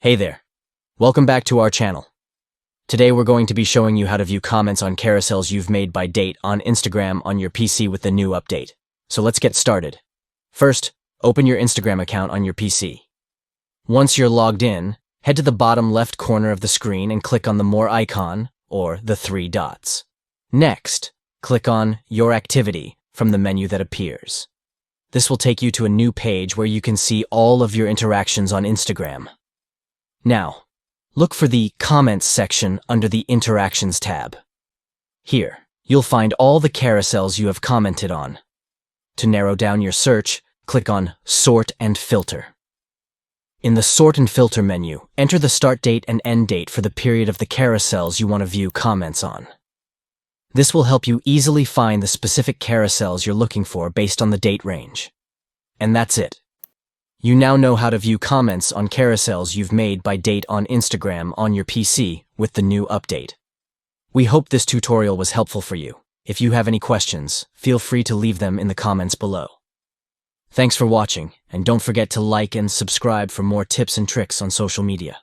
Hey there. Welcome back to our channel. Today we're going to be showing you how to view comments on carousels you've made by date on Instagram on your PC with the new update. So let's get started. First, open your Instagram account on your PC. Once you're logged in, head to the bottom left corner of the screen and click on the More icon, or the three dots. Next, click on Your Activity from the menu that appears. This will take you to a new page where you can see all of your interactions on Instagram. Now, look for the Comments section under the Interactions tab. Here, you'll find all the carousels you have commented on. To narrow down your search, click on Sort and Filter. In the Sort and Filter menu, enter the start date and end date for the period of the carousels you want to view comments on. This will help you easily find the specific carousels you're looking for based on the date range. And that's it. You now know how to view comments on carousels you've made by date on Instagram on your PC with the new update. We hope this tutorial was helpful for you. If you have any questions, feel free to leave them in the comments below. Thanks for watching, and don't forget to like and subscribe for more tips and tricks on social media.